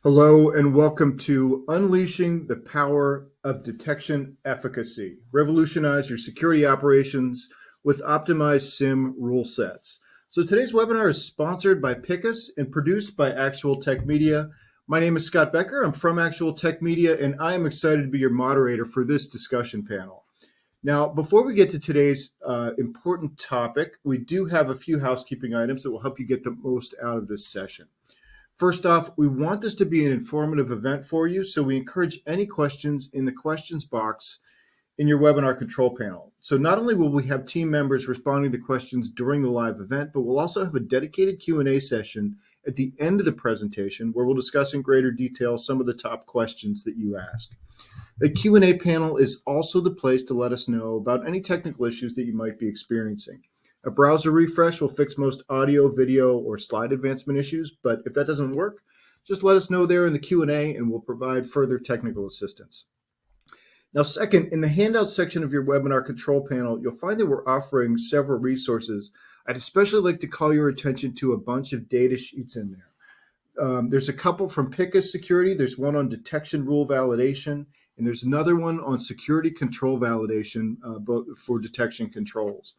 Hello and welcome to Unleashing the Power of Detection Efficacy. Revolutionize your security operations with optimized SIM rule sets. So today's webinar is sponsored by Pickus and produced by Actual Tech Media. My name is Scott Becker. I'm from Actual Tech Media, and I am excited to be your moderator for this discussion panel. Now, before we get to today's important topic, we do have a few housekeeping items that will help you get the most out of this session. First off, we want this to be an informative event for you, so we encourage any questions in the questions box in your webinar control panel. So not only will we have team members responding to questions during the live event, but we'll also have a dedicated Q&A session at the end of the presentation where we'll discuss in greater detail some of the top questions that you ask. The Q&A panel is also the place to let us know about any technical issues that you might be experiencing. A browser refresh will fix most audio, video, or slide advancement issues, but if that doesn't work, just let us know there in the Q&A and we'll provide further technical assistance. Now, second, in the handout section of your webinar control panel, you'll find that we're offering several resources. I'd especially like to call your attention to a bunch of data sheets in there. There's a couple from Pickus Security. There's one on detection rule validation, and there's another one on security control validation for detection controls.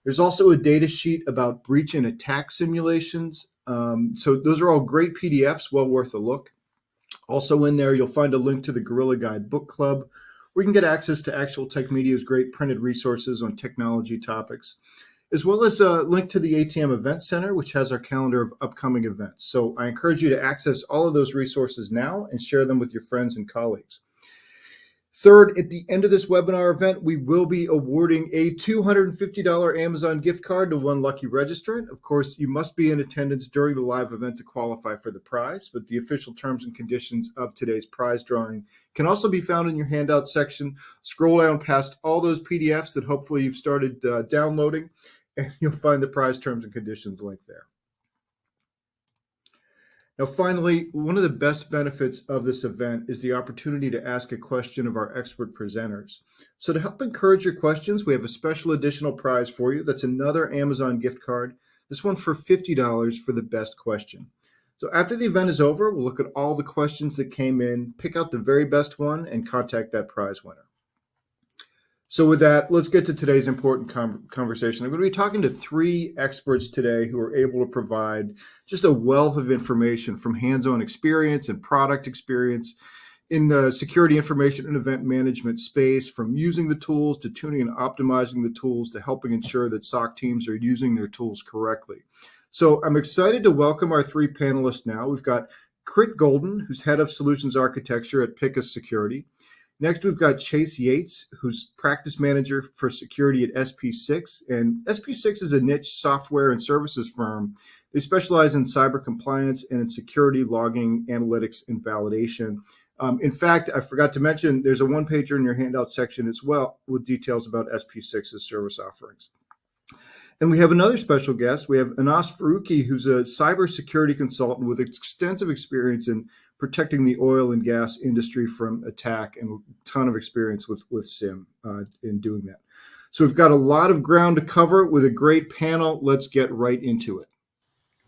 There's also a data sheet about breach and attack simulations. So those are all great PDFs, well worth a look. Also in there, you'll find a link to the Gorilla Guide Book Club, where you can get access to Actual Tech Media's great printed resources on technology topics, as well as a link to the ATM Event Center, which has our calendar of upcoming events. So I encourage you to access all of those resources now and share them with your friends and colleagues. Third, at the end of this webinar event, we will be awarding a $250 Amazon gift card to one lucky registrant. Of course, you must be in attendance during the live event to qualify for the prize, but the official terms and conditions of today's prize drawing can also be found in your handout section. Scroll down past all those PDFs that hopefully you've started downloading, and you'll find the prize terms and conditions link there. Now, finally, one of the best benefits of this event is the opportunity to ask a question of our expert presenters. So to help encourage your questions, we have a special additional prize for you. That's another Amazon gift card, this one for $50 for the best question. So after the event is over, we'll look at all the questions that came in, pick out the very best one, and contact that prize winner. So with that, let's get to today's important conversation. I'm going to be talking to three experts today who are able to provide just a wealth of information from hands-on experience and product experience in the security information and event management space, from using the tools to tuning and optimizing the tools to helping ensure that SOC teams are using their tools correctly. So I'm excited to welcome our three panelists now. We've got Crit Golden, who's head of solutions architecture at Pickus Security. Next, we've got Chase Yates, who's practice manager for security at SP6. And SP6 is a niche software and services firm. They specialize in cyber compliance and in security logging, analytics, and validation. In fact, I forgot to mention, there's a one-pager in your handout section as well with details about SP6's service offerings. And we have another special guest. We have Anas Faruqi, who's a cybersecurity consultant with extensive experience in protecting the oil and gas industry from attack and a ton of experience with SIM in doing that. So we've got a lot of ground to cover with a great panel. Let's get right into it.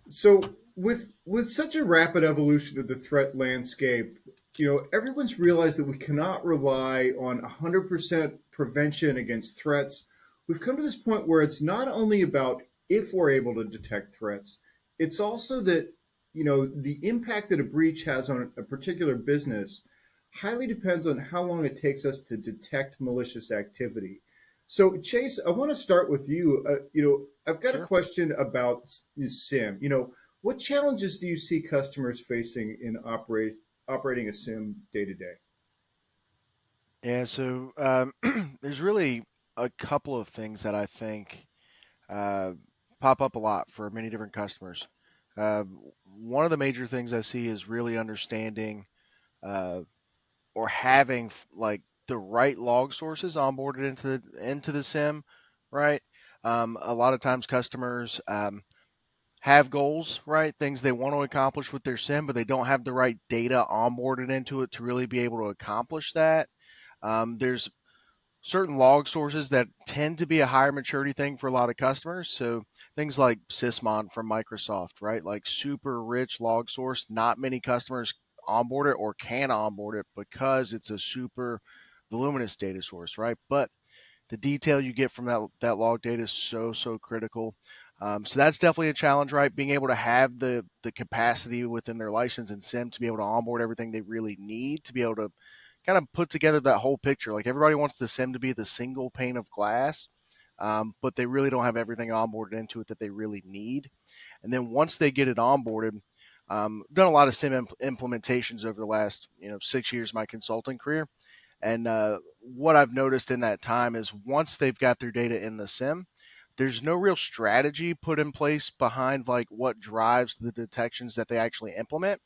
So with such a rapid evolution of the threat landscape, everyone's realized that we cannot rely on 100% prevention against threats. We've come to this point where it's not only about if we're able to detect threats, it's also that the impact that a breach has on a particular business highly depends on how long it takes us to detect malicious activity. So Chase, I want to start with you. I've got a question about SIM. What challenges do you see customers facing in operating a SIM day to day? Yeah, so there's really a couple of things that I think uh, pop up a lot for many different customers. Uh, One of the major things I see is really understanding uh, or having like the right log sources onboarded into the SIM, right? A lot of times customers have goals, right? Things they want to accomplish with their SIM, but they don't have the right data onboarded into it to really be able to accomplish that. There's certain log sources that tend to be a higher maturity thing for a lot of customers. So things like Sysmon from Microsoft, right? Like super rich log source. Not many customers onboard it or can onboard it because it's a super voluminous data source, right? But the detail you get from that log data is so critical. So that's definitely a challenge, right? Being able to have the capacity within their license and sim to be able to onboard everything they really need to be able to kind of put together that whole picture. Like everybody wants the sim to be the single pane of glass, but they really don't have everything onboarded into it that they really need. And then once they get it onboarded, done a lot of sim implementations over the last 6 years of my consulting career. And what I've noticed in that time is once they've got their data in the sim, there's no real strategy put in place behind like what drives the detections that they actually implement.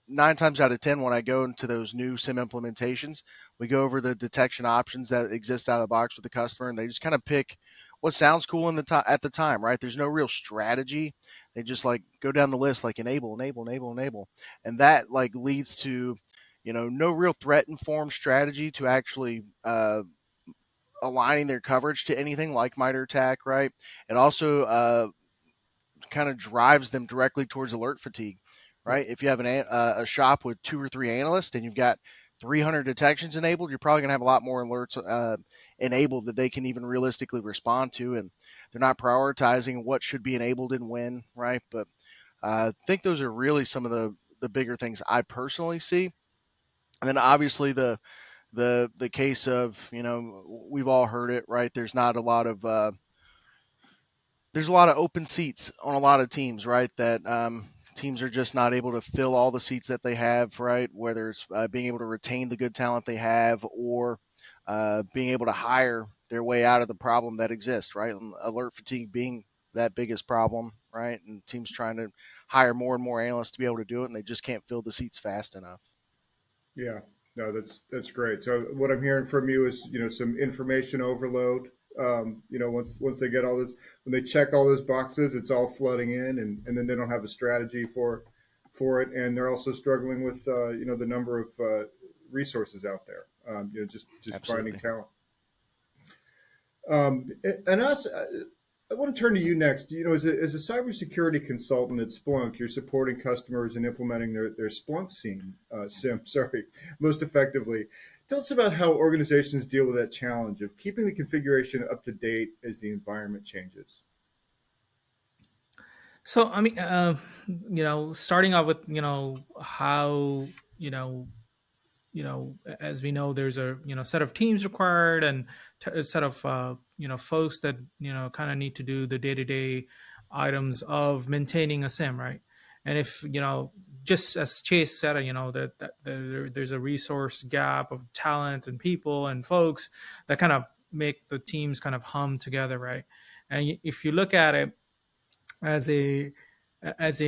9 times out of 10, when I go into those new sim implementations, we go over the detection options that exist out of the box with the customer, and they just kind of pick what sounds cool at the time, right? There's no real strategy. They just like go down the list, like enable, enable, enable, enable, and that like leads to, no real threat informed strategy to actually aligning their coverage to anything like MITRE ATT&CK, right? It also kind of drives them directly towards alert fatigue, Yep. right? If you have a shop with 2 or 3 analysts and you've got 300 detections enabled, you're probably going to have a lot more alerts enabled that they can even realistically respond to, and they're not prioritizing what should be enabled and when, right? But I think those are really some of the bigger things I personally see. And then obviously the case of we've all heard it, right? There's a lot of open seats on a lot of teams, right? That teams are just not able to fill all the seats that they have, right? Whether it's being able to retain the good talent they have or being able to hire their way out of the problem that exists, right? And alert fatigue being that biggest problem, right? And teams trying to hire more and more analysts to be able to do it, and they just can't fill the seats fast enough. Yeah, no, that's great. So what I'm hearing from you is, some information overload. Once they get all this, when they check all those boxes, it's all flooding in, and then they don't have a strategy for it, and they're also struggling with, the number of resources out there. Just finding Absolutely. talent. And us, I want to turn to you next. As a cybersecurity consultant at Splunk, you're supporting customers in implementing their Splunk SIM, sorry, most effectively. Tell us about how organizations deal with that challenge of keeping the configuration up to date as the environment changes. So I mean, starting off with how as we know, there's a set of teams required and a set of folks that kind of need to do the day to day items of maintaining a sim, right? And if just as Chase said, there's a resource gap of talent and people and folks that kind of make the teams kind of hum together, right? And if you look at it as a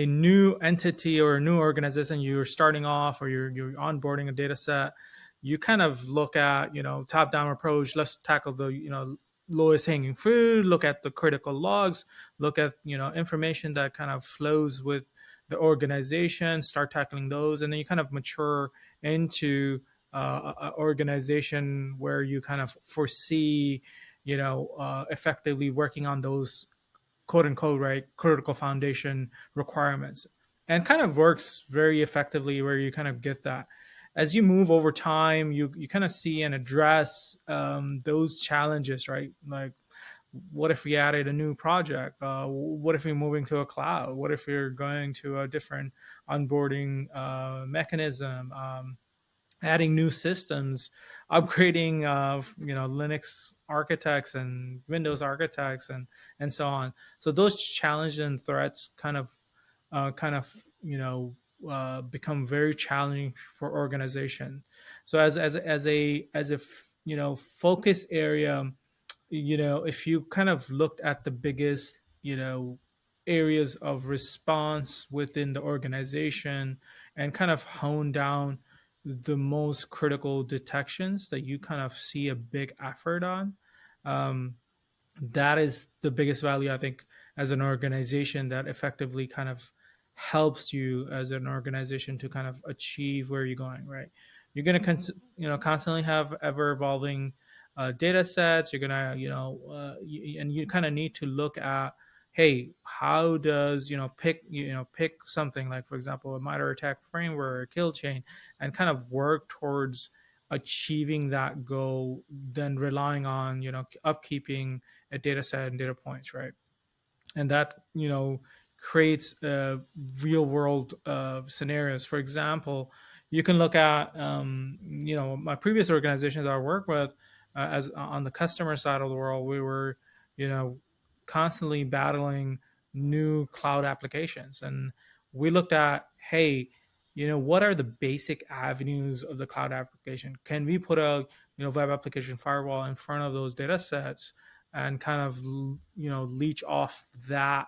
new entity or a new organization, you're starting off or you're onboarding a data set, you kind of look at top down approach. Let's tackle the lowest hanging fruit, look at the critical logs, look at information that kind of flows with the organization, start tackling those, and then you kind of mature into an organization where you kind of foresee effectively working on those quote unquote right critical foundation requirements, and kind of works very effectively where you kind of get that as you move over time. You kind of see and address those challenges, right? Like, what if we added a new project? What if we're moving to a cloud? What if we're going to a different onboarding mechanism? Adding new systems, upgrading Linux architects and Windows architects, and so on. So those challenges and threats become very challenging for organization. So as a focus area, if you kind of looked at the biggest areas of response within the organization and kind of hone down the most critical detections that you kind of see a big effort on, um, that is the biggest value, I think, as an organization, that effectively kind of helps you as an organization to kind of achieve where you're going, right? You're going to constantly have ever evolving data sets. You're going to and you kind of need to look at, hey, how does pick something like, for example, a MITRE ATT&CK framework, kill chain, and kind of work towards achieving that goal, then relying on upkeeping a data set and data points, right? And that creates real world scenarios. For example, you can look at my previous organizations I work with, as on the customer side of the world, we were you know constantly battling new cloud applications, and we looked at, hey, what are the basic avenues of the cloud application? Can we put a web application firewall in front of those data sets and kind of leech off that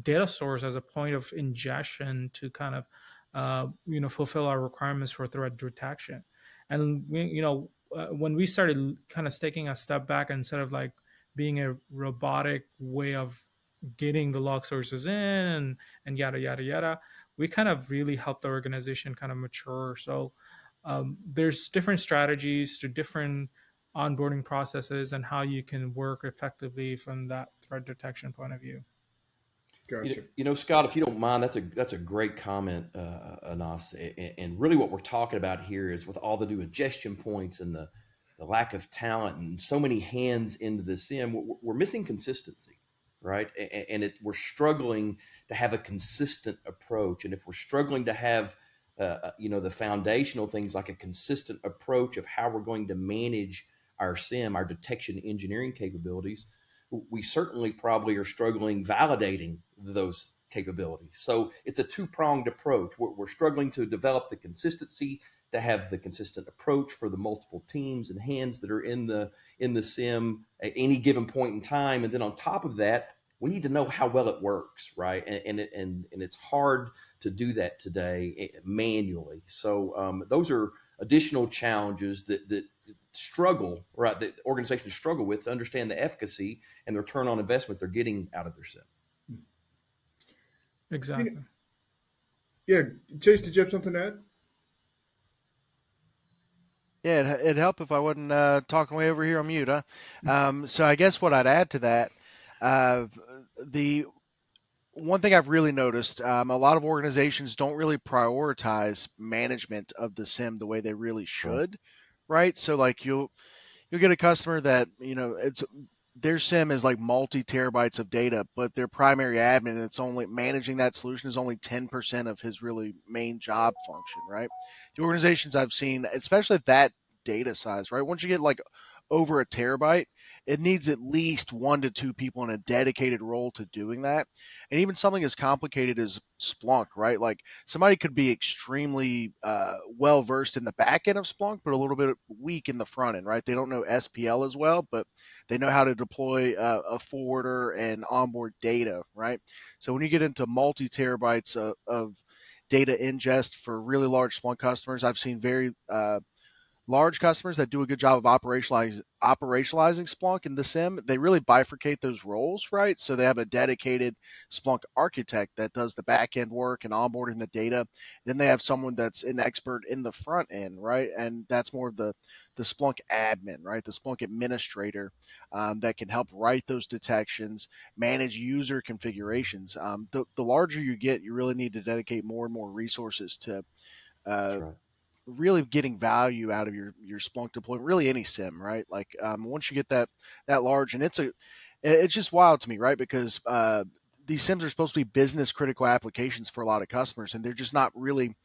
data source as a point of ingestion to kind of fulfill our requirements for threat detection? And when we started kind of taking a step back, instead of like being a robotic way of getting the log sources in and yada yada yada, we kind of really helped the organization kind of mature. So there's different strategies to different onboarding processes and how you can work effectively from that threat detection point of view. Gotcha. Scott, if you don't mind, that's a great comment, Anas. And really, what we're talking about here is, with all the new ingestion points and the lack of talent and so many hands into the SIEM, we're missing consistency, right? And we're struggling to have a consistent approach. And if we're struggling to have the foundational things like a consistent approach of how we're going to manage our SIEM, our detection engineering capabilities, we certainly probably are struggling validating those capabilities. So it's a two-pronged approach. We're struggling to develop the consistency, to have the consistent approach for the multiple teams and hands that are in the SIEM at any given point in time. And then on top of that, we need to know how well it works, right? And it's hard to do that today manually. So those are additional challenges that struggle, right? That organizations struggle with to understand the efficacy and the return on investment they're getting out of their SIEM. Exactly. Yeah, Chase, did you have something to add? Yeah, it'd help if I wasn't talking way over here on mute, huh? So I guess what I'd add to that, the one thing I've really noticed, a lot of organizations don't really prioritize management of the SIEM the way they really should, right? So like you'll get a customer that it's their SIEM is like multi terabytes of data, but their primary admin, it's only managing that solution, is only 10% of his really main job function, right? The organizations I've seen, especially at that data size, right? Once you get like over a terabyte, it needs at least 1 to 2 people in a dedicated role to doing that. And even something as complicated as Splunk, right? Like somebody could be extremely well versed in the back end of Splunk, but a little bit weak in the front end, right? They don't know SPL as well, but they know how to deploy a forwarder and onboard data, right? So when you get into multi terabytes of data ingest for really large Splunk customers, I've seen very large customers that do a good job of operationalizing Splunk in the SIEM. They really bifurcate those roles, right? So they have a dedicated Splunk architect that does the back end work and onboarding the data. Then they have someone that's an expert in the front end, right? And that's more of the Splunk admin, right? The Splunk administrator that can help write those detections, manage user configurations. The larger you get, you really need to dedicate more and more resources to Right. really getting value out of your Splunk deployment, really any SIEM, right? Like once you get that large, and it's just wild to me, right? Because these SIEMs are supposed to be business critical applications for a lot of customers, and they're just not really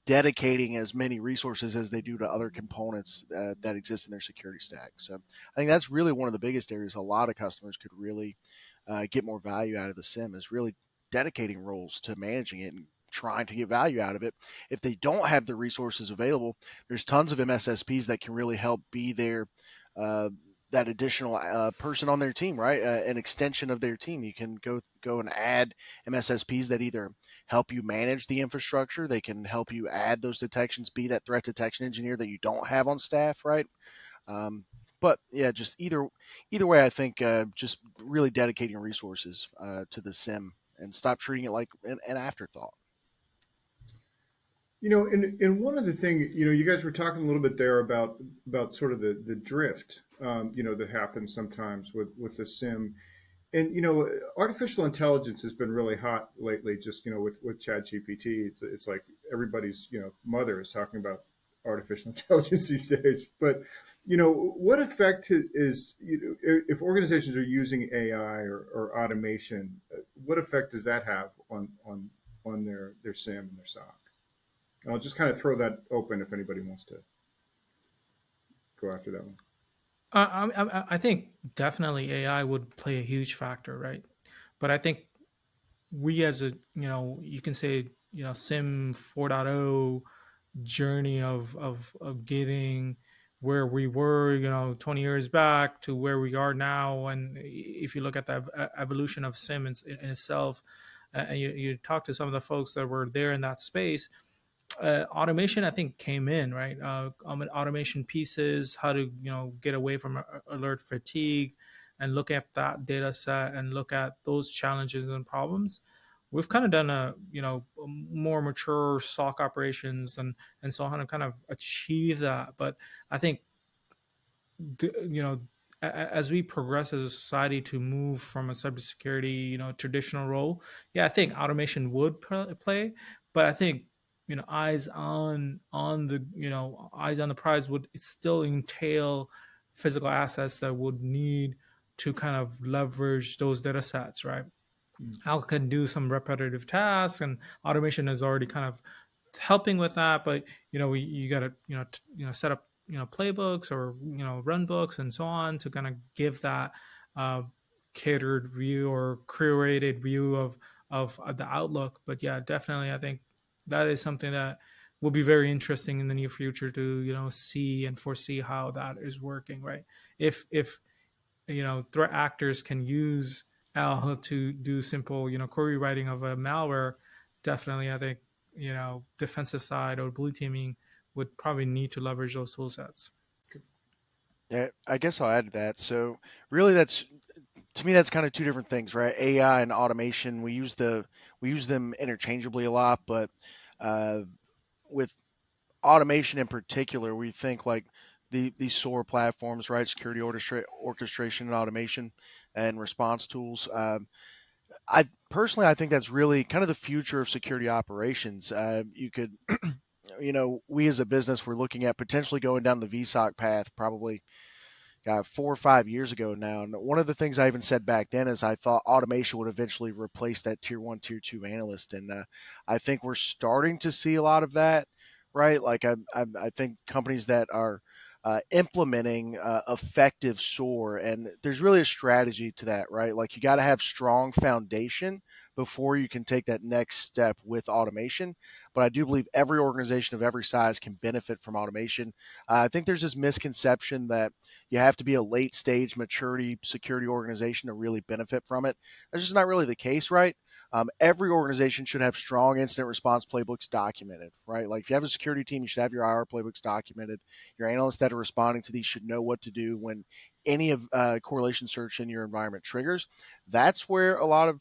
dedicating as many resources as they do to other components that exist in their security stack. So I think that's really one of the biggest areas a lot of customers could really get more value out of the SIEM, is really dedicating roles to managing it and trying to get value out of it. If they don't have the resources available, there's tons of MSSPs that can really help be their that additional person on their team, right? An extension of their team. You can go and add MSSPs that either help you manage the infrastructure, they can help you add those detections, be that threat detection engineer that you don't have on staff, right? But yeah, just either way, I think just really dedicating resources to the SIEM and stop treating it like an afterthought. And one other thing, you guys were talking a little bit there about sort of the drift, that happens sometimes with the SIEM. And artificial intelligence has been really hot lately. Just with ChatGPT, it's like everybody's mother is talking about artificial intelligence these days. But what effect is if organizations are using AI or automation, what effect does that have on their SIM and their SOC? I'll just kind of throw that open if anybody wants to go after that one. I think definitely AI would play a huge factor, right? But I think we as a, you can say, SIM 4.0 journey of getting where we were, 20 years back to where we are now. And if you look at the evolution of SIM in itself, and you talk to some of the folks that were there in that space, automation I think came in, right. Automation pieces, how to get away from alert fatigue and look at that data set and look at those challenges and problems. We've kind of done a more mature SOC operations and so on to kind of achieve that. But I think as we progress as a society to move from a cybersecurity traditional role, yeah, I think automation would play. But I think eyes on the eyes on the prize would still entail physical assets that would need to kind of leverage those data sets, right? Al can do some repetitive tasks, and automation is already kind of helping with that. But you got to set up playbooks or run books and so on to kind of give that catered view or curated view of the outlook. But yeah, definitely, I think that is something that will be very interesting in the near future to see and foresee how that is working, right? If threat actors can use Al to do simple query writing of a malware, definitely I think defensive side or blue teaming would probably need to leverage those tool sets. Yeah, I guess I'll add to that. So really, to me, that's kind of two different things, right? AI and automation, we use them interchangeably a lot, but with automation in particular, we think like these SOAR platforms, right? Security orchestration and automation and response tools. I think that's really kind of the future of security operations. You could, we as a business, we're looking at potentially going down the VSOC path probably 4 or 5 years ago now. And one of the things I even said back then is I thought automation would eventually replace that tier 1, tier 2 analyst. And I think we're starting to see a lot of that, right? Like I think companies that are implementing effective SOAR, and there's really a strategy to that, right? Like you got to have strong foundation before you can take that next step with automation. But I do believe every organization of every size can benefit from automation. I think there's this misconception that you have to be a late stage maturity security organization to really benefit from it. That's just not really the case, right? Every organization should have strong incident response playbooks documented, right? Like if you have a security team, you should have your IR playbooks documented. Your analysts that are responding to these should know what to do when any of correlation search in your environment triggers. That's where a lot of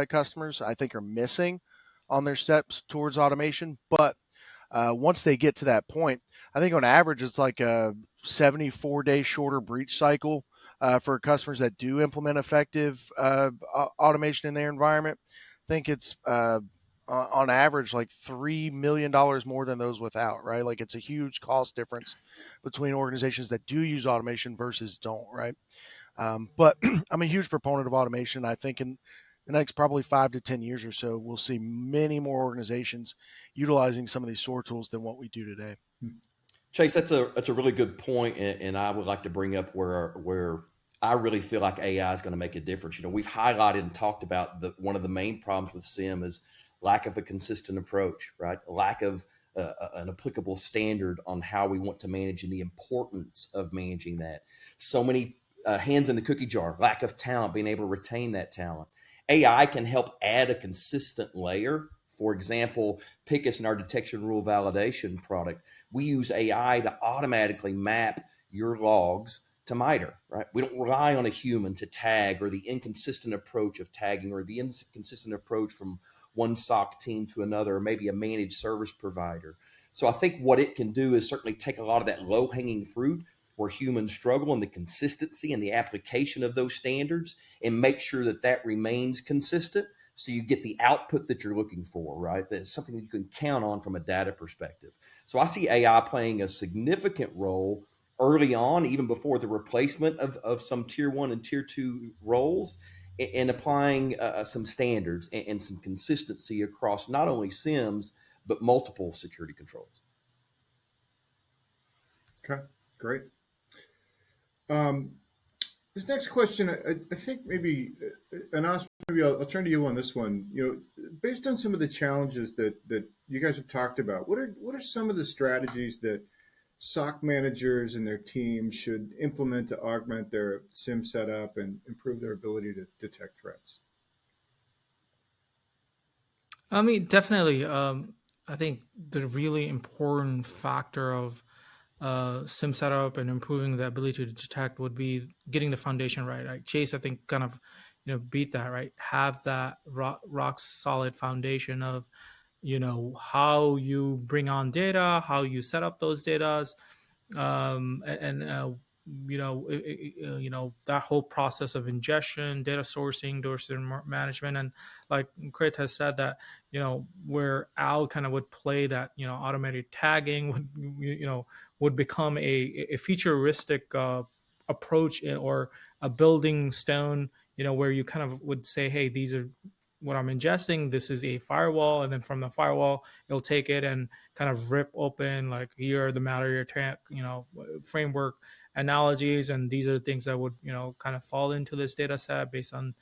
customers, I think, are missing on their steps towards automation. But once they get to that point, I think on average, it's like a 74-day shorter breach cycle for customers that do implement effective automation in their environment. I think it's on average like $3 million more than those without, right? Like it's a huge cost difference between organizations that do use automation versus don't, right? But I'm a huge proponent of automation. I think in the next probably 5 to 10 years or so, we'll see many more organizations utilizing some of these SOAR tools than what we do today. Chase, that's a really good point, and I would like to bring up where I really feel like AI is going to make a difference. We've highlighted and talked about one of the main problems with SIM is lack of a consistent approach, right? Lack of an applicable standard on how we want to manage and the importance of managing that. So many hands in the cookie jar, lack of talent, being able to retain that talent. AI can help add a consistent layer. For example, Pickus in our detection rule validation product, we use AI to automatically map your logs to MITRE, right? We don't rely on a human to tag, or the inconsistent approach of tagging, or the inconsistent approach from one SOC team to another, or maybe a managed service provider. So I think what it can do is certainly take a lot of that low-hanging fruit where humans struggle, and the consistency and the application of those standards, and make sure that that remains consistent so you get the output that you're looking for, right? That's something that you can count on from a data perspective. So I see AI playing a significant role early on, even before the replacement of some tier one and tier two roles, in applying some standards and some consistency across not only SIMs, but multiple security controls. Okay, great. This next question, I think maybe, Anas, maybe I'll turn to you on this one. Based on some of the challenges that you guys have talked about, what are some of the strategies that SOC managers and their teams should implement to augment their SIM setup and improve their ability to detect threats? I mean, definitely. I think the really important factor of SIM setup and improving the ability to detect would be getting the foundation right. Like Chase, I think, kind of, beat that, right. Have that rock solid foundation of, how you bring on data, how you set up those datas, and that whole process of ingestion, data sourcing, data management, and like Crit has said that where Al kind of would play that automated tagging would would become a futuristic approach or a building stone, where you kind of would say, hey, these are what I'm ingesting. This is a firewall, and then from the firewall, it'll take it and kind of rip open, like, here are the malware framework analogies, and these are the things that would kind of fall into this data set based on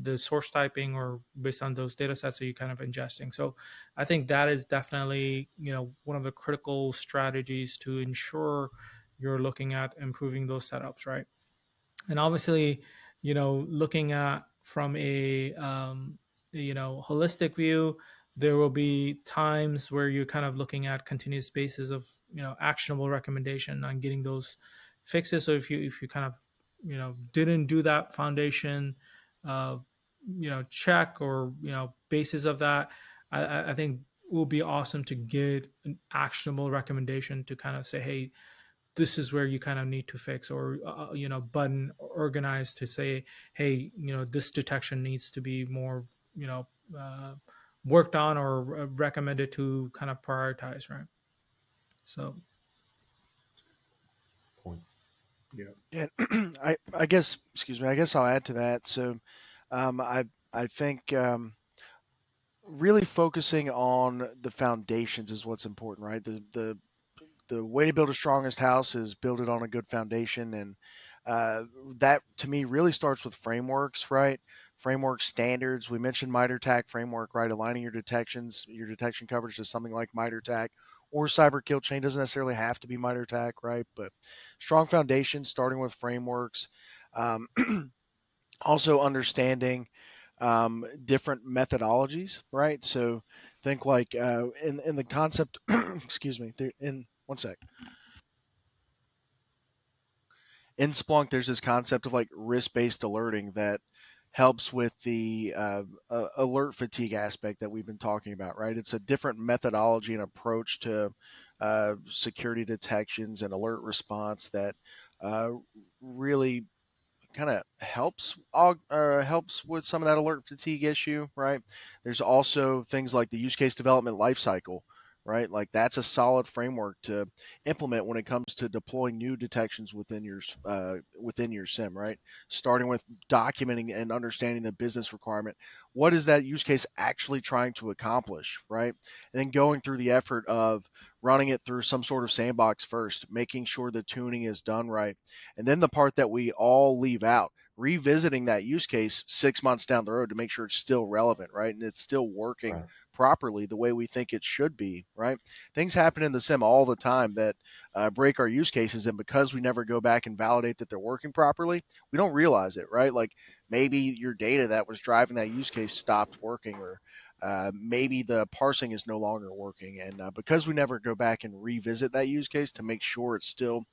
the source typing or based on those data sets that you kind of ingesting. So I think that is definitely one of the critical strategies to ensure you're looking at improving those setups, right? And obviously, looking at from a holistic view, there will be times where you're kind of looking at continuous basis of actionable recommendation on getting those fixes. So if you kind of didn't do that foundation uh, check or basis of that, I think it will be awesome to get an actionable recommendation to kind of say, hey, this is where you kind of need to fix, or button organized to say, hey, this detection needs to be more uh, worked on or recommended to kind of prioritize, right? So Point. Yeah. And I guess, excuse me, I guess I'll add to that. So I think really focusing on the foundations is what's important, right? The way to build a strongest house is build it on a good foundation, and that to me really starts with frameworks, right? Framework standards. We mentioned MITRE ATT&CK framework, right? Aligning your detection coverage to something like MITRE ATT&CK or cyber kill chain. Doesn't necessarily have to be MITRE ATT&CK, right? But strong foundation, starting with frameworks. Um, Also understanding different methodologies, right? So think like in the concept, excuse me, in one sec. In Splunk, there's this concept of like risk-based alerting that helps with the alert fatigue aspect that we've been talking about, right? It's a different methodology and approach to security detections and alert response that really kind of helps with some of that alert fatigue issue, right? There's also things like the use case development lifecycle, right? Like that's a solid framework to implement when it comes to deploying new detections within your SIM, right? Starting with documenting and understanding the business requirement. What is that use case actually trying to accomplish, right? And then going through the effort of running it through some sort of sandbox first, making sure the tuning is done right. And then the part that we all leave out, revisiting that use case 6 months down the road to make sure it's still relevant, right? And it's still working Right. properly the way we think it should be, right? Things happen in the SIM all the time that break our use cases. And because we never go back and validate that they're working properly, we don't realize it, right? Like maybe your data that was driving that use case stopped working, or maybe the parsing is no longer working. And because we never go back and revisit that use case to make sure it's still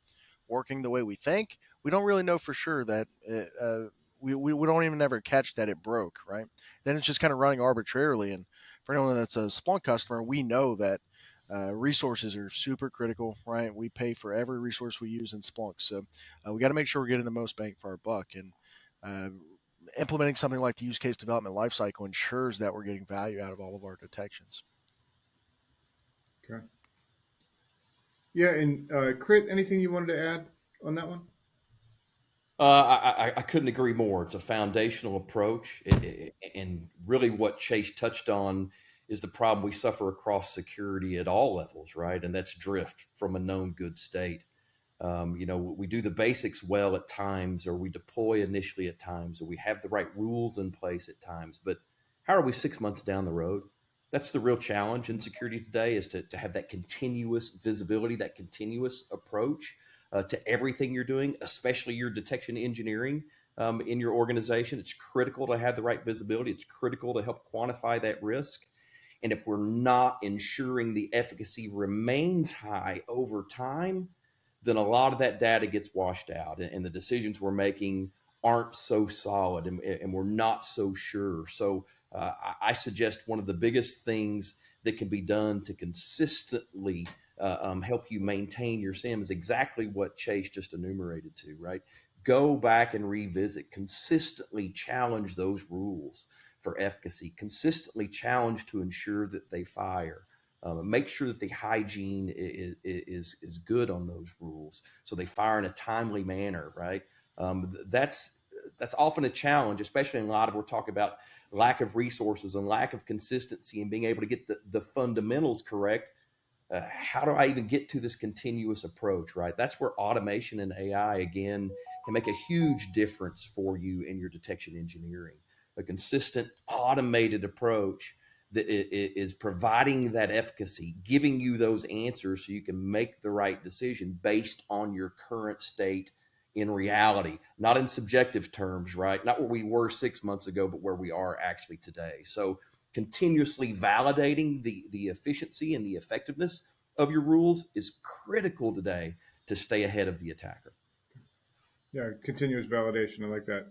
working the way we think, we don't really know for sure that we don't even ever catch that it broke, right? Then it's just kind of running arbitrarily. And for anyone that's a Splunk customer, we know that Resources are super critical, right? We pay for every resource we use in Splunk, so we got to make sure we're getting the most bang for our buck. And implementing something like the use case development lifecycle ensures that we're getting value out of all of our detections. Okay. Yeah, and Crit, anything you wanted to add on that one? I couldn't agree more. It's a foundational approach. And really what Chase touched on is the problem we suffer across security at all levels, right? And that's drift from a known good state. We do the basics well at times, or we deploy initially at times, or we have the right rules in place at times. But how are we 6 months down the road? That's the real challenge in security today, is to have that continuous visibility, that continuous approach to everything you're doing, especially your detection engineering in your organization. It's critical to have the right visibility. It's critical to help quantify that risk. And if we're not ensuring the efficacy remains high over time, then a lot of that data gets washed out, and the decisions we're making aren't so solid, and we're not so sure. So I suggest one of the biggest things that can be done to consistently help you maintain your SIM is exactly what Chase just enumerated to, right? Go back and revisit, consistently challenge those rules for efficacy, consistently challenge to ensure that they fire. Make sure that the hygiene is good on those rules, so they fire in a timely manner, right? That's often a challenge, especially in a lot of, we're talking about lack of resources and lack of consistency and being able to get the fundamentals correct. How do I even get to this continuous approach, right? That's where automation and AI, again, can make a huge difference for you in your detection engineering. A consistent automated approach that is providing that efficacy, giving you those answers so you can make the right decision based on your current state in reality, not in subjective terms, right? Not where we were 6 months ago, but where we are actually today. So continuously validating the efficiency and the effectiveness of your rules is critical today to stay ahead of the attacker. Yeah, continuous validation. I like that.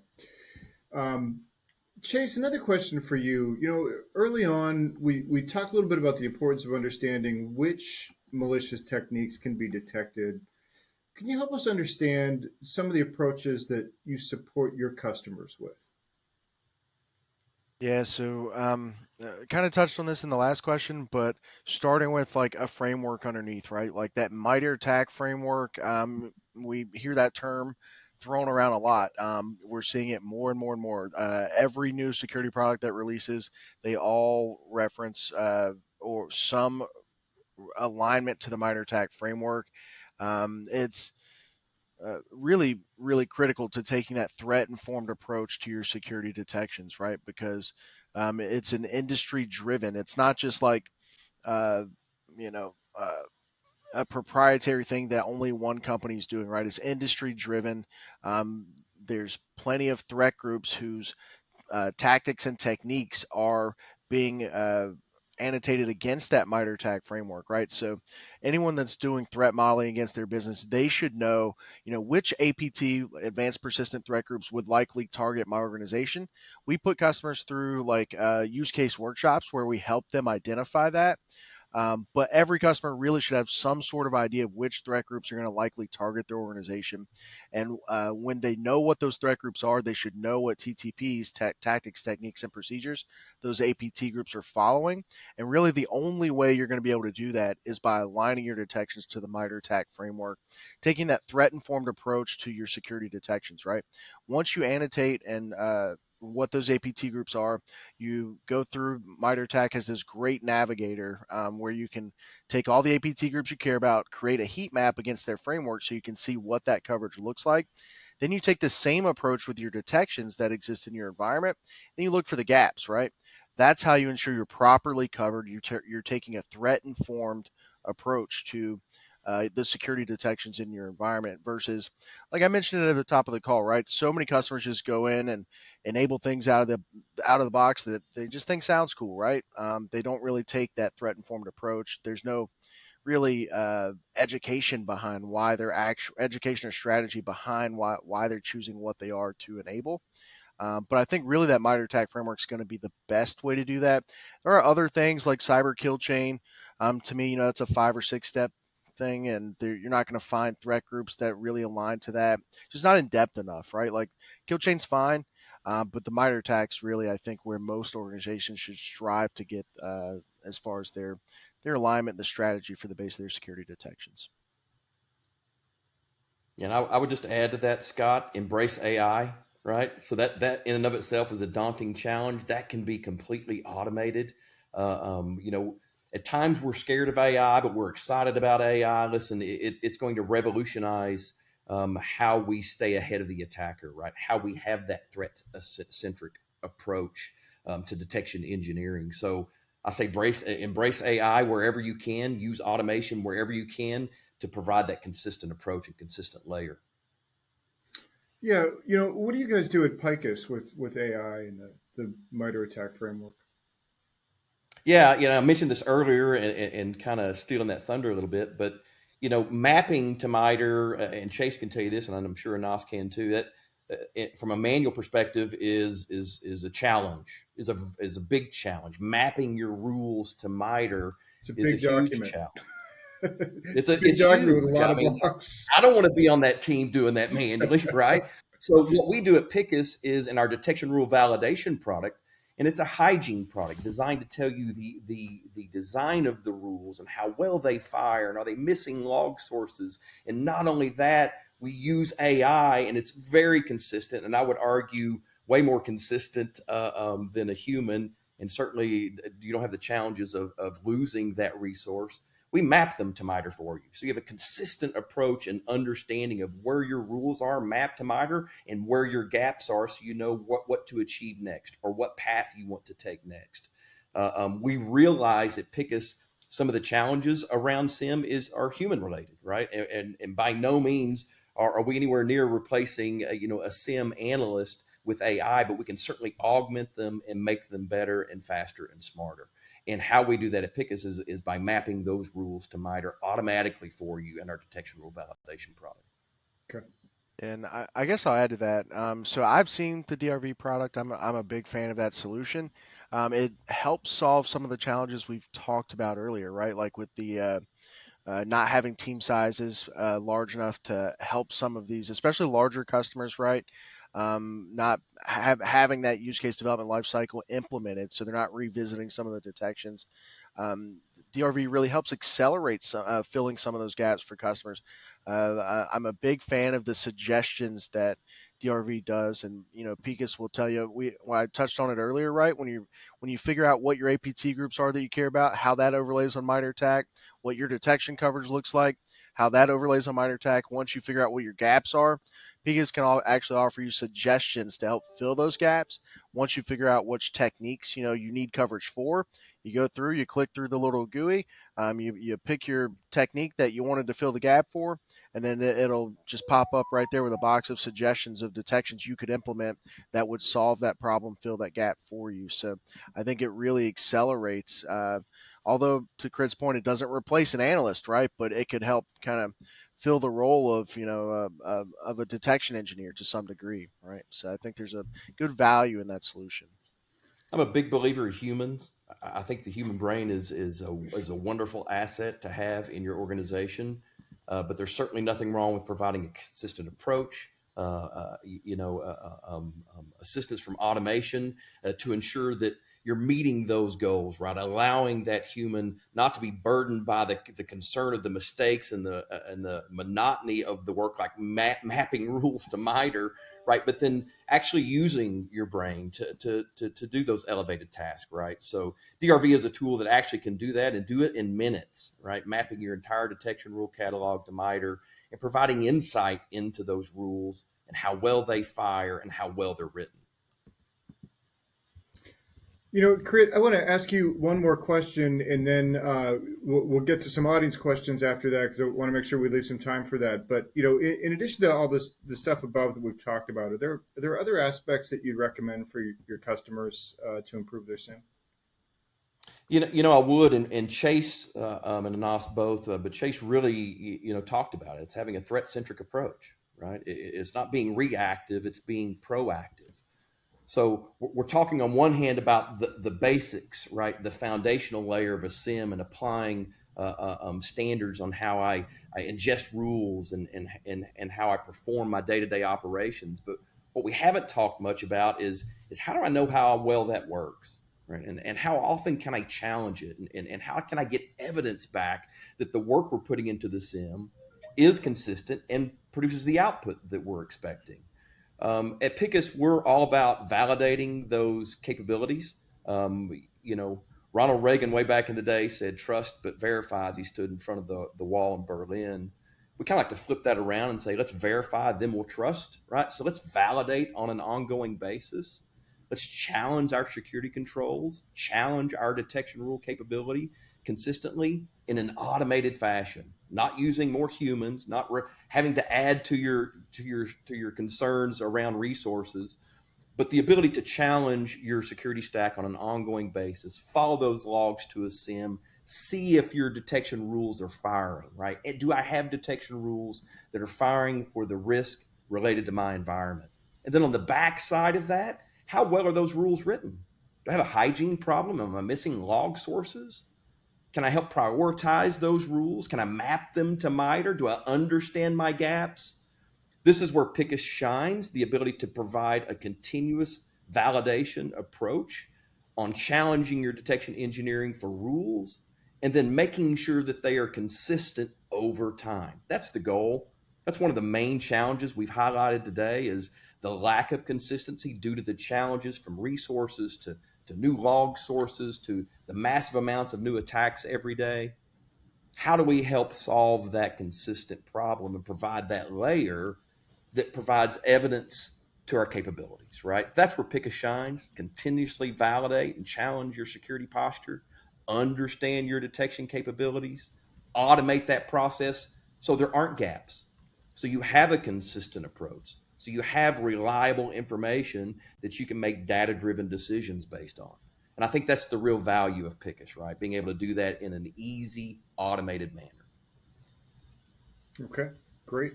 Chase, another question for you. Early on, we talked a little bit about the importance of understanding which malicious techniques can be detected. Can you help us understand some of the approaches that you support your customers with? Yeah, so kind of touched on this in the last question, but starting with like a framework underneath, right? Like that MITRE ATT&CK framework. We hear that term thrown around a lot. We're seeing it more and more and more. Every new security product that releases, they all reference or some alignment to the MITRE ATT&CK framework. It's really, really critical to taking that threat-informed approach to your security detections, right? Because it's an industry-driven. It's not just like, uh, you know, uh, a proprietary thing that only one company is doing, right? It's industry-driven. There's plenty of threat groups whose tactics and techniques are being annotated against that MITRE ATT&CK framework, right? So anyone that's doing threat modeling against their business, they should know, which APT, advanced persistent threat groups, would likely target my organization. We put customers through like use case workshops where we help them identify that. But every customer really should have some sort of idea of which threat groups are going to likely target their organization. And when they know what those threat groups are, they should know what TTPs, tactics, techniques, and procedures those APT groups are following. And really the only way you're going to be able to do that is by aligning your detections to the MITRE ATT&CK framework, taking that threat-informed approach to your security detections, right? Once you annotate and what those APT groups are, you go through. MITRE ATT&CK has this great navigator where you can take all the APT groups you care about, create a heat map against their framework so you can see what that coverage looks like. Then you take the same approach with your detections that exist in your environment, and you look for the gaps, right? That's how you ensure you're properly covered. You're taking a threat-informed approach to the security detections in your environment versus, like I mentioned at the top of the call, right? So many customers just go in and enable things out of the box that they just think sounds cool, right? They don't really take that threat-informed approach. There's no really education behind why their actual education or strategy behind why they're choosing what they are to enable. But I think really that MITRE ATT&CK framework is going to be the best way to do that. There are other things like cyber kill chain To me, that's a 5 or 6 step thing, and you're not going to find threat groups that really align to that. Just not in depth enough, right? Like kill chain's fine, but the MITRE attacks really, I think, where most organizations should strive to get as far as their alignment, and the strategy for the base of their security detections. And I would just add to that, Scott, embrace AI, right? So that in and of itself is a daunting challenge. That can be completely automated. At times we're scared of AI, but we're excited about AI. Listen, it's going to revolutionize how we stay ahead of the attacker, right? How we have that threat-centric approach to detection engineering. So I say embrace AI wherever you can, use automation wherever you can to provide that consistent approach and consistent layer. Yeah, what do you guys do at Picus with AI and the MITRE ATT&CK framework? Yeah, I mentioned this earlier and kind of stealing that thunder a little bit, but mapping to MITRE, and Chase can tell you this, and I'm sure Anas can too. That from a manual perspective is a challenge, is a big challenge. Mapping your rules to MITRE is a huge challenge. It's huge. With a lot of blocks. I don't want to be on that team doing that manually, right? So what we do at Picus is in our detection rule validation product, and it's a hygiene product designed to tell you the design of the rules and how well they fire and are they missing log sources. And not only that, we use AI, and it's very consistent, and I would argue way more consistent than a human. And certainly you don't have the challenges of losing that resource. We map them to MITRE for you. So you have a consistent approach and understanding of where your rules are mapped to MITRE and where your gaps are, so you know what to achieve next or what path you want to take next. We realize at Picus some of the challenges around SIEM are human related, right? And by no means are we anywhere near replacing a SIEM analyst with AI, but we can certainly augment them and make them better and faster and smarter. And how we do that at Picus is by mapping those rules to MITRE automatically for you in our detection rule validation product. Okay. And I guess I'll add to that. So I've seen the DRV product. I'm a big fan of that solution. It helps solve some of the challenges we've talked about earlier, right? Like with the not having team sizes large enough to help some of these, especially larger customers, right? Not having that use case development lifecycle implemented, so they're not revisiting some of the detections. DRV really helps accelerate filling some of those gaps for customers. I'm a big fan of the suggestions that DRV does, and Picus will tell you. I touched on it earlier, right? When you figure out what your APT groups are that you care about, how that overlays on MITRE ATT&CK, what your detection coverage looks like, how that overlays on MITRE ATT&CK. Once you figure out what your gaps are, Picus can actually offer you suggestions to help fill those gaps. Once you figure out which techniques you need coverage for, you go through, you click through the little GUI, you pick your technique that you wanted to fill the gap for, and then it'll just pop up right there with a box of suggestions of detections you could implement that would solve that problem, fill that gap for you. So I think it really accelerates. Although to Crit's point, it doesn't replace an analyst, right? But it could help kind of fill the role of of a detection engineer to some degree, right? So I think there's a good value in that solution. I'm a big believer in humans. I think the human brain is a wonderful asset to have in your organization, but there's certainly nothing wrong with providing a consistent approach. Assistance from automation to ensure that you're meeting those goals, right? Allowing that human not to be burdened by the concern of the mistakes and the monotony of the work, like mapping rules to MITRE, right? But then actually using your brain to do those elevated tasks, right? So DRV is a tool that actually can do that and do it in minutes, right? Mapping your entire detection rule catalog to MITRE and providing insight into those rules and how well they fire and how well they're written. Crit, I want to ask you one more question, and then we'll get to some audience questions after that, because I want to make sure we leave some time for that. But in addition to all the stuff above that we've talked about, are there other aspects that you'd recommend for your customers to improve their SIEM? I would, and Chase and Anas both, but Chase really, talked about it. It's having a threat-centric approach, right? It's not being reactive; it's being proactive. So we're talking on one hand about the basics, right? The foundational layer of a sim and applying standards on how I ingest rules and how I perform my day-to-day operations. But what we haven't talked much about is how do I know how well that works, right? And how often can I challenge it? And how can I get evidence back that the work we're putting into the sim is consistent and produces the output that we're expecting? At Pickus, we're all about validating those capabilities. Ronald Reagan, way back in the day, said, "Trust but verify," as he stood in front of the wall in Berlin. We kind of like to flip that around and say, let's verify, then we'll trust, right? So let's validate on an ongoing basis. Let's challenge our security controls, challenge our detection rule capability consistently in an automated fashion, not using more humans, not having to add to your concerns around resources, but the ability to challenge your security stack on an ongoing basis, follow those logs to a SIM, see if your detection rules are firing, right? And do I have detection rules that are firing for the risk related to my environment? And then on the back side of that, how well are those rules written? Do I have a hygiene problem? Am I missing log sources? Can I help prioritize those rules? Can I map them to MITRE? Do I understand my gaps? This is where Pickus shines, the ability to provide a continuous validation approach on challenging your detection engineering for rules and then making sure that they are consistent over time. That's the goal. That's one of the main challenges we've highlighted today is the lack of consistency due to the challenges from resources to new log sources to the massive amounts of new attacks every day. How do we help solve that consistent problem and provide that layer that provides evidence to our capabilities, right? That's where Pickus shines. Continuously validate and challenge your security posture, understand your detection capabilities, automate that process so there aren't gaps. So you have a consistent approach. So you have reliable information that you can make data-driven decisions based on. And I think that's the real value of Pickus, right? Being able to do that in an easy, automated manner. Okay, great.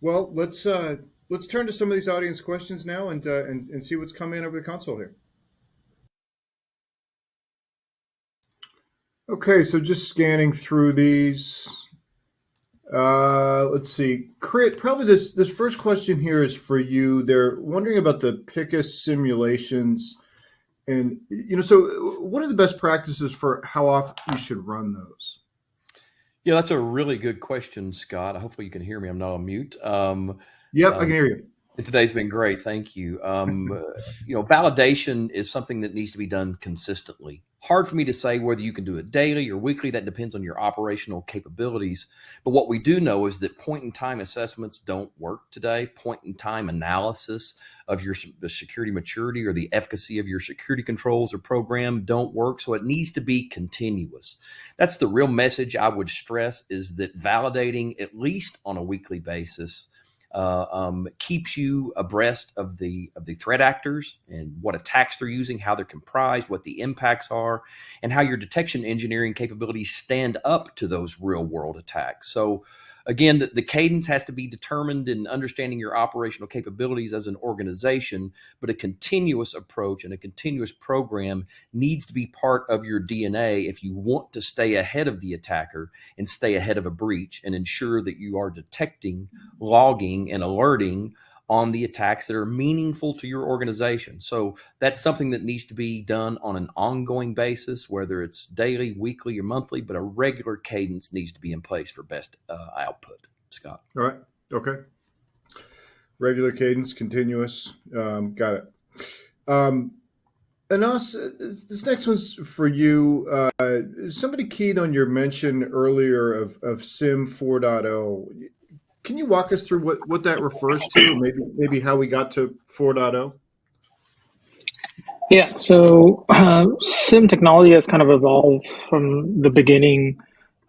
Well, let's turn to some of these audience questions now and see what's coming in over the console here. Okay, so just scanning through these. Let's see. Crit, probably this first question here is for you. They're wondering about the Pickus simulations. And, so what are the best practices for how often you should run those? Yeah, that's a really good question, Scott. Hopefully you can hear me. I'm not on mute. Yep, I can hear you. Today's been great. Thank you. Validation is something that needs to be done consistently. Hard for me to say whether you can do it daily or weekly. That depends on your operational capabilities. But what we do know is that point-in-time assessments don't work today. Point-in-time analysis of the security maturity or the efficacy of your security controls or program don't work. So it needs to be continuous. That's the real message I would stress, is that validating at least on a weekly basis keeps you abreast of the threat actors and what attacks they're using, how they're comprised, what the impacts are, and how your detection engineering capabilities stand up to those real world attacks. So again, the cadence has to be determined in understanding your operational capabilities as an organization, but a continuous approach and a continuous program needs to be part of your DNA if you want to stay ahead of the attacker and stay ahead of a breach and ensure that you are detecting, logging, and alerting on the attacks that are meaningful to your organization. So that's something that needs to be done on an ongoing basis, whether it's daily, weekly, or monthly, but a regular cadence needs to be in place for best output. Scott. All right. Okay. Regular cadence, continuous. Got it. Anas, this next one's for you. Somebody keyed on your mention earlier of SIM 4.0. Can you walk us through what that refers to, maybe how we got to 4.0? Yeah, so SIM technology has kind of evolved from the beginning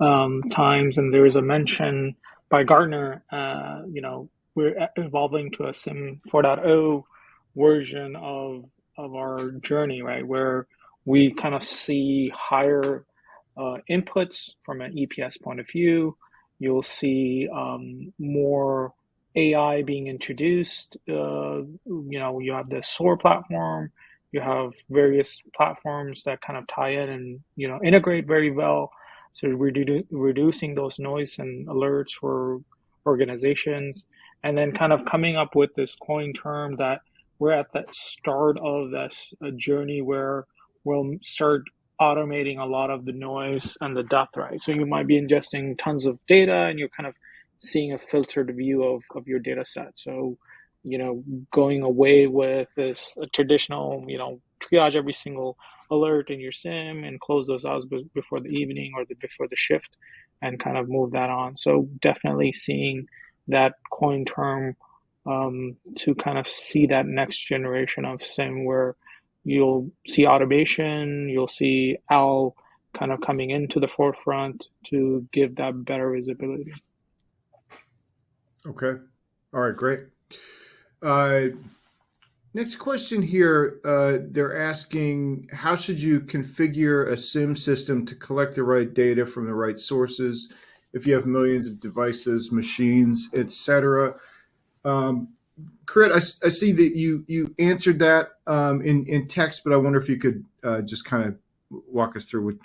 times, and there is a mention by Gartner, we're evolving to a SIM 4.0 version of our journey, right, where we kind of see higher inputs from an EPS point of view. You'll see more AI being introduced. You have the SOAR platform, you have various platforms that kind of tie in and integrate very well. So reducing those noise and alerts for organizations, and then kind of coming up with this coin term that we're at the start of this journey where we'll start automating a lot of the noise and the depth, right? So you might be ingesting tons of data and you're kind of seeing a filtered view of your data set. So, going away with this traditional, triage every single alert in your sim and close those out before the evening or before the shift and kind of move that on. So definitely seeing that coin term to kind of see that next generation of sim where you'll see automation, you'll see OWL kind of coming into the forefront to give that better visibility. Okay. All right, great. Next question here. They're asking, how should you configure a SIM system to collect the right data from the right sources if you have millions of devices, machines, etc.? Crit, I see that you answered that in text, but I wonder if you could just kind of walk us through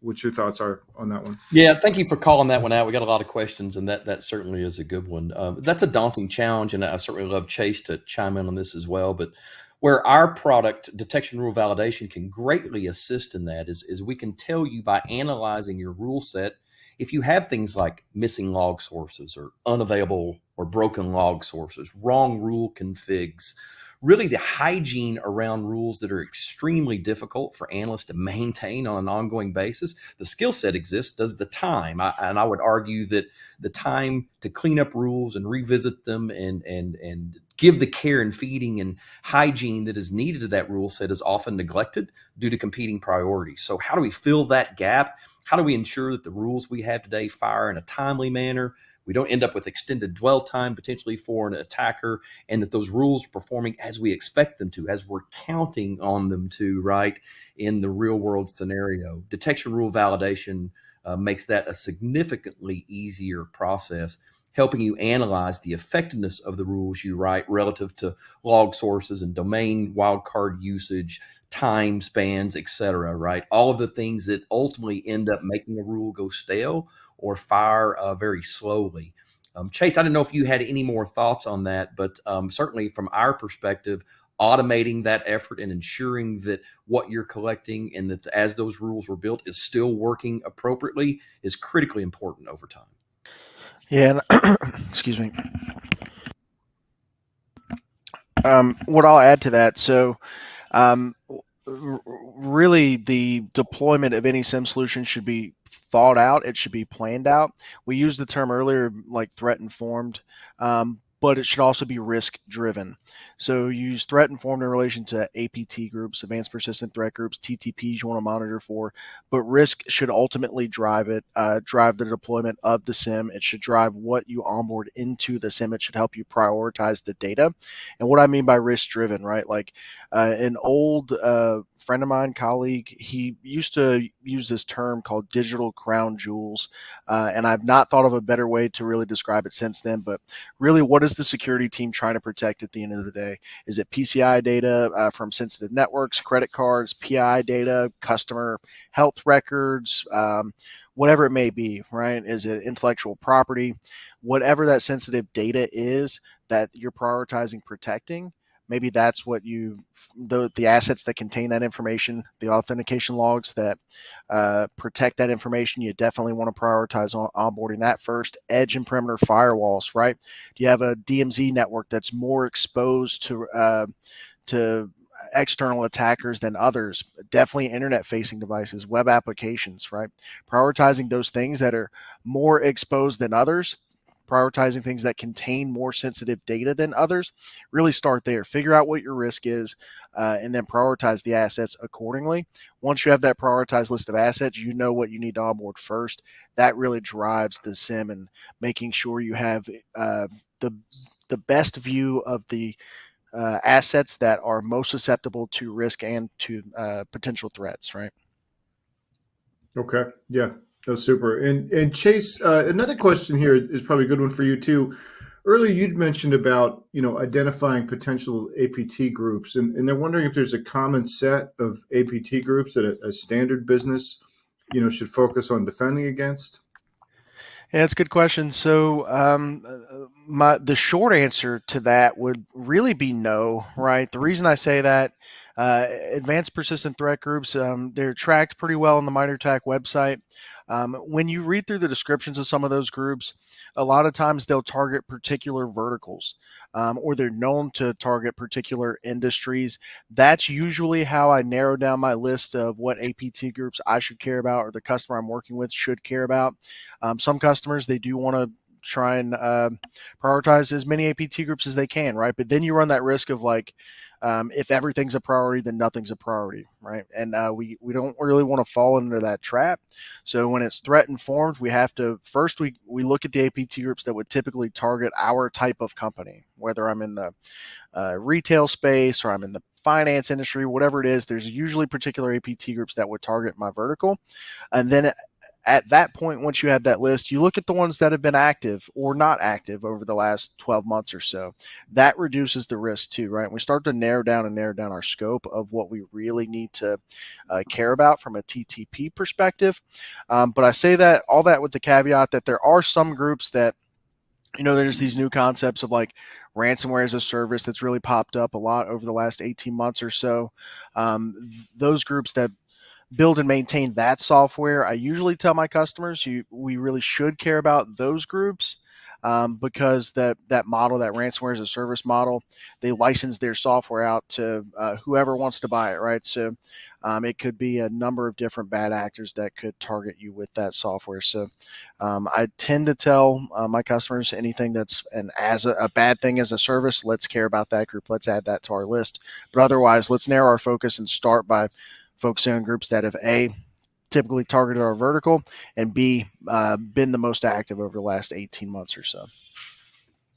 what your thoughts are on that one. Yeah, thank you for calling that one out. We got a lot of questions, and that certainly is a good one. That's a daunting challenge, and I certainly love Chase to chime in on this as well. But where our product, detection rule validation, can greatly assist in that is we can tell you by analyzing your rule set if you have things like missing log sources or unavailable or broken log sources, wrong rule configs, really the hygiene around rules that are extremely difficult for analysts to maintain on an ongoing basis. The skill set exists, does the time. And I would argue that the time to clean up rules and revisit them and give the care and feeding and hygiene that is needed to that rule set is often neglected due to competing priorities. So how do we fill that gap? How do we ensure that the rules we have today fire in a timely manner? We don't end up with extended dwell time potentially for an attacker, and that those rules are performing as we expect them to, as we're counting on them to, right, in the real world scenario. Detection rule validation makes that a significantly easier process, helping you analyze the effectiveness of the rules you write relative to log sources and domain wildcard usage, time spans, etc., right? All of the things that ultimately end up making a rule go stale or fire very slowly. Chase, I don't know if you had any more thoughts on that, but certainly from our perspective, automating that effort and ensuring that what you're collecting and that as those rules were built is still working appropriately is critically important over time. Yeah, excuse me. What I'll add to that, so really the deployment of any SIM solution should be thought out. It should be planned out. We used the term earlier, like threat informed, but it should also be risk driven. So use threat informed in relation to APT groups, advanced persistent threat groups, TTPs you want to monitor for, but risk should ultimately drive the deployment of the SIM. It should drive what you onboard into the SIM. It should help you prioritize the data. And what I mean by risk driven, right? Like an old friend of mine, colleague, he used to use this term called digital crown jewels. And I've not thought of a better way to really describe it since then, but really what is the security team trying to protect at the end of the day? Is it PCI data from sensitive networks, credit cards, PI data, customer health records, whatever it may be, right? Is it intellectual property? Whatever that sensitive data is that you're prioritizing protecting, maybe that's what the assets that contain that information, the authentication logs that protect that information, you definitely want to prioritize onboarding that first. Edge and perimeter firewalls, right? Do you have a DMZ network that's more exposed to external attackers than others? Definitely internet-facing devices, web applications, right? Prioritizing those things that are more exposed than others, prioritizing things that contain more sensitive data than others. Really start there. Figure out what your risk is, and then prioritize the assets accordingly. Once you have that prioritized list of assets, you know what you need to onboard first. That really drives the SIM and making sure you have the best view of the assets that are most susceptible to risk and to potential threats, right? Okay. Yeah. That's super. And Chase, another question here is probably a good one for you too. Earlier, you'd mentioned about identifying potential APT groups, and they're wondering if there's a common set of APT groups that a standard business should focus on defending against. Yeah, that's a good question. So, the short answer to that would really be no, right? The reason I say that, advanced persistent threat groups, they're tracked pretty well on the MITRE-ATT&CK website. When you read through the descriptions of some of those groups, a lot of times they'll target particular verticals, or they're known to target particular industries. That's usually how I narrow down my list of what APT groups I should care about or the customer I'm working with should care about. Some customers, they do want to try and prioritize as many APT groups as they can, right? But then you run that risk of like, if everything's a priority, then nothing's a priority, right? And we don't really want to fall into that trap. So when it's threat informed, we have to first we look at the APT groups that would typically target our type of company, whether I'm in the retail space or I'm in the finance industry, whatever it is. There's usually particular APT groups that would target my vertical, and then at that point, once you have that list, you look at the ones that have been active or not active over the last 12 months or so. That reduces the risk too, right? We start to narrow down our scope of what we really need to care about from a TTP perspective. But I say that all that with the caveat that there are some groups that, there's these new concepts of like ransomware as a service that's really popped up a lot over the last 18 months or so. Those groups that build and maintain that software, I usually tell my customers we really should care about those groups, because that model, that ransomware as a service model, they license their software out to whoever wants to buy it, right? So it could be a number of different bad actors that could target you with that software. So I tend to tell my customers anything that's a bad thing as a service, let's care about that group. Let's add that to our list. But otherwise, let's narrow our focus and start by focusing on groups that have A, typically targeted our vertical, and B, been the most active over the last 18 months or so.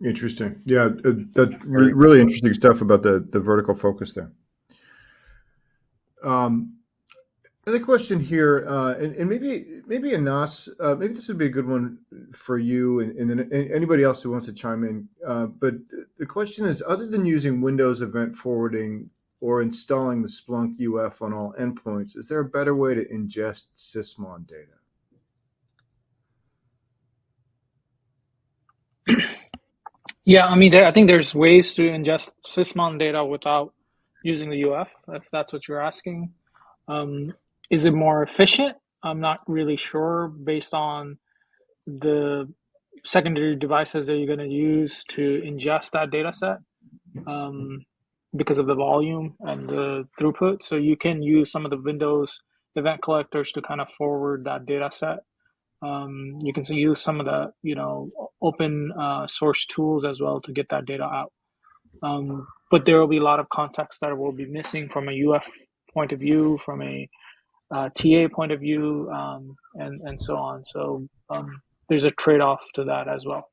Interesting. Yeah, that's really interesting stuff about the vertical focus there. Another question here, and maybe Anas, maybe this would be a good one for you and then anybody else who wants to chime in. But the question is, other than using Windows event forwarding or installing the Splunk UF on all endpoints, is there a better way to ingest sysmon data? Yeah, I mean, I think there's ways to ingest sysmon data without using the UF, if that's what you're asking. Is it more efficient? I'm not really sure based on the secondary devices that you're going to use to ingest that data set, because of the volume and the throughput. So you can use some of the Windows event collectors to kind of forward that data set. You can use some of the open source tools as well to get that data out. But there will be a lot of context that will be missing from a UF point of view, from a TA point of view, and so on. So there's a trade-off to that as well.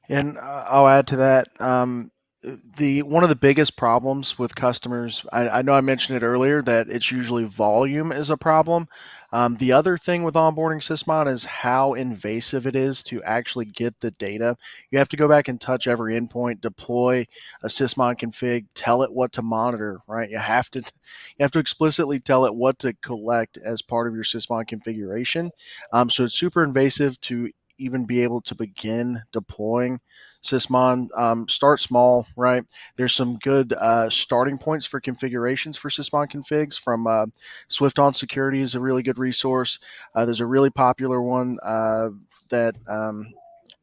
And I'll add to that. One of the biggest problems with customers, I know I mentioned it earlier that it's usually volume is a problem. The other thing with onboarding sysmon is how invasive it is to actually get the data. You have to go back and touch every endpoint, deploy a sysmon config, tell it what to monitor, right? You have to explicitly tell it what to collect as part of your sysmon configuration. So it's super invasive to even be able to begin deploying sysmon. Start small, right? There's some good starting points for configurations for sysmon configs from Swift on Security is a really good resource. There's a really popular one that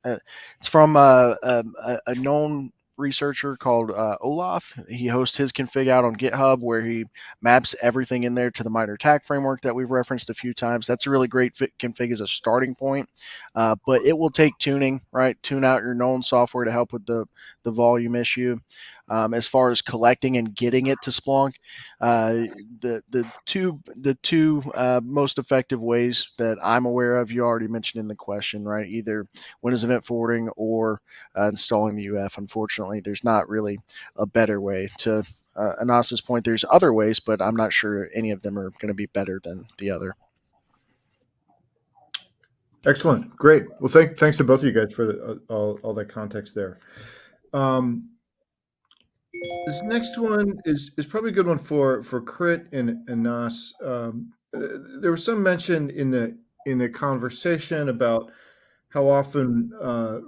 it's from a known researcher called Olaf. He hosts his config out on GitHub where he maps everything in there to the MITRE-ATT&CK framework that we've referenced a few times. That's a really great config as a starting point, but it will take tuning, right? Tune out your known software to help with the volume issue. As far as collecting and getting it to Splunk, the two most effective ways that I'm aware of, you already mentioned in the question, right? Either Windows Event Forwarding or installing the UF. Unfortunately, there's not really a better way. To Anas's point, there's other ways, but I'm not sure any of them are going to be better than the other. Excellent. Great. Well, thanks to both of you guys for all that context there. This next one is probably a good one for Crit and Nas. There was some mention in the conversation about how often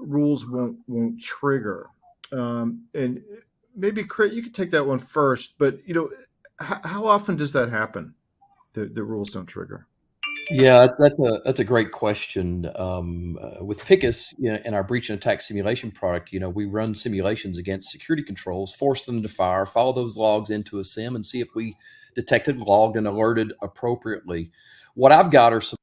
rules won't trigger, and maybe Crit, you could take that one first. But how often does that happen? The rules don't trigger. Yeah, that's a great question. With Pickus, in our breach and attack simulation product, we run simulations against security controls, force them to fire, follow those logs into a SIM, and see if we detected, logged, and alerted appropriately. What I've got are some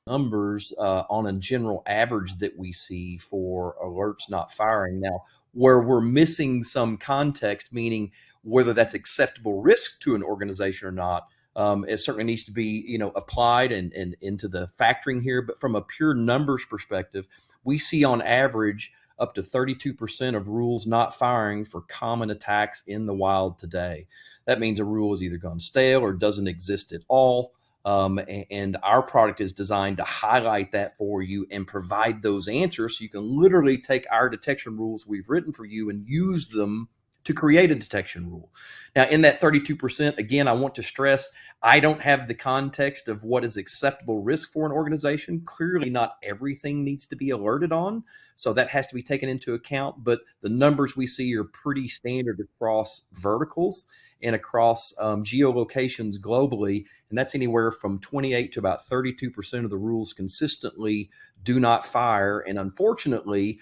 numbers on a general average that we see for alerts not firing. Now, where we're missing some context, meaning whether that's acceptable risk to an organization or not, it certainly needs to be, applied and into the factoring here. But from a pure numbers perspective, we see on average up to 32% of rules not firing for common attacks in the wild today. That means a rule is either gone stale or doesn't exist at all. And our product is designed to highlight that for you and provide those answers, so you can literally take our detection rules we've written for you and use them to create a detection rule. Now, in that 32%, again, I want to stress, I don't have the context of what is acceptable risk for an organization. Clearly, not everything needs to be alerted on, so that has to be taken into account. But the numbers we see are pretty standard across verticals and across geolocations globally, and that's anywhere from 28 to about 32% of the rules consistently do not fire. And unfortunately,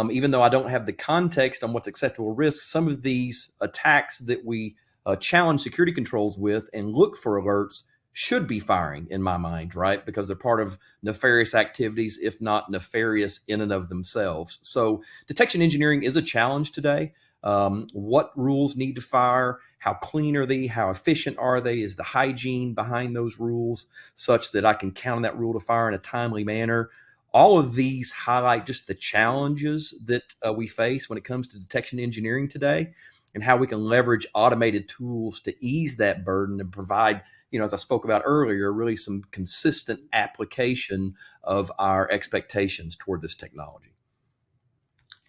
even though I don't have the context on what's acceptable risk, some of these attacks that we challenge security controls with and look for alerts should be firing in my mind, right? Because they're part of nefarious activities, if not nefarious in and of themselves. So detection engineering is a challenge today. What rules need to fire? How clean are they? How efficient are they? Is the hygiene behind those rules such that I can count on that rule to fire in a timely manner? All of these highlight just the challenges that we face when it comes to detection engineering today, and how we can leverage automated tools to ease that burden and provide, as I spoke about earlier, really some consistent application of our expectations toward this technology.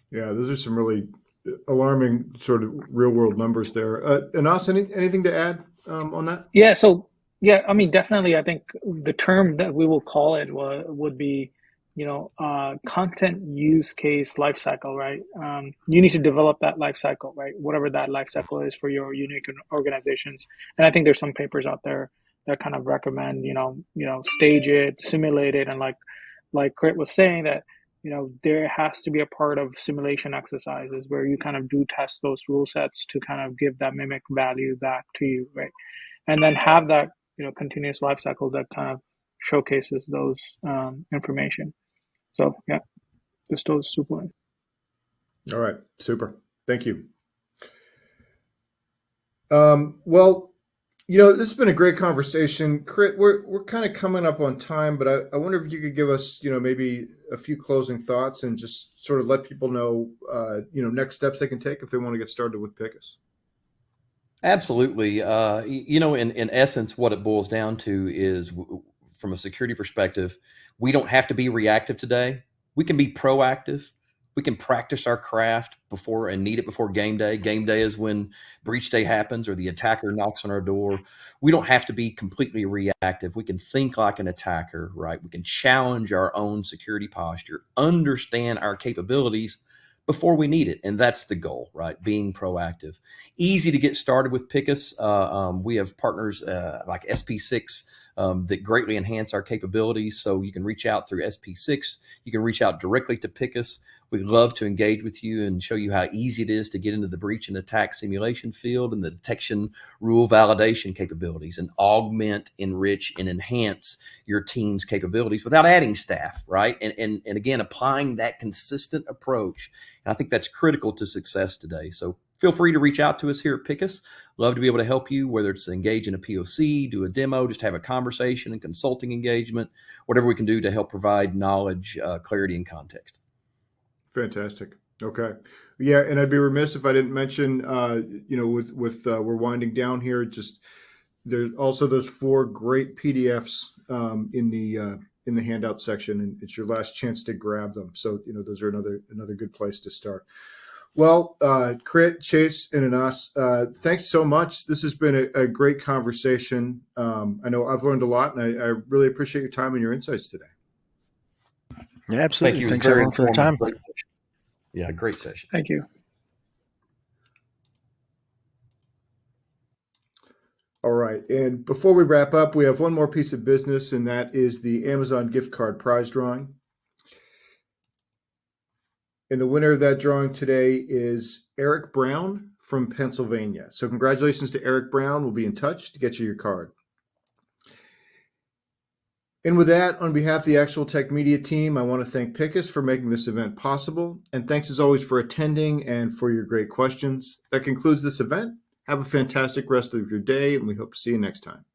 Yeah, those are some really alarming sort of real world numbers there. Anas, anything to add on that? Yeah, so I mean, definitely, I think the term that we will call it would be, content use case lifecycle, right? You need to develop that lifecycle, right? Whatever that lifecycle is for your unique organizations. And I think there's some papers out there that kind of recommend, stage it, simulate it, and like Crit was saying that, there has to be a part of simulation exercises where you kind of do test those rule sets to kind of give that mimic value back to you, right? And then have that, continuous life cycle that kind of showcases those information. So yeah, just those 2 points. All right, super. Thank you. Well, this has been a great conversation. Crit, we're kind of coming up on time, but I wonder if you could give us, maybe a few closing thoughts and just sort of let people know, next steps they can take if they want to get started with Pickus. Absolutely. In essence, what it boils down to is, from a security perspective, we don't have to be reactive today. We can be proactive. We can practice our craft before and need it before game day. Game day is when breach day happens or the attacker knocks on our door. We don't have to be completely reactive. We can think like an attacker, right? We can challenge our own security posture, understand our capabilities before we need it. And that's the goal, right? Being proactive. Easy to get started with Pickus. We have partners like SP6 that greatly enhance our capabilities. So you can reach out through SP6. You can reach out directly to Pickus. We'd love to engage with you and show you how easy it is to get into the breach and attack simulation field and the detection rule validation capabilities, and augment, enrich, and enhance your team's capabilities without adding staff, right? And again, applying that consistent approach. And I think that's critical to success today. So feel free to reach out to us here at Pickus. Love to be able to help you, whether it's engage in a POC, do a demo, just have a conversation and consulting engagement, whatever we can do to help provide knowledge, clarity, and context. Fantastic. Okay. Yeah, and I'd be remiss if I didn't mention, with we're winding down here. Just there's also those 4 great PDFs in in the handout section, and it's your last chance to grab them. So, those are another good place to start. Well, Crit, Chase, and Anas, thanks so much. This has been a great conversation. I know I've learned a lot, and I really appreciate your time and your insights today. Yeah, absolutely. Thank you. Thanks everyone for the time. Great session. Yeah, great session. Thank you. All right. And before we wrap up, we have one more piece of business, and that is the Amazon gift card prize drawing. And the winner of that drawing today is Eric Brown from Pennsylvania. So congratulations to Eric Brown. We'll be in touch to get you your card. And with that, on behalf of the Actual Tech Media team, I want to thank Pickus for making this event possible. And thanks as always for attending and for your great questions. That concludes this event. Have a fantastic rest of your day, and we hope to see you next time.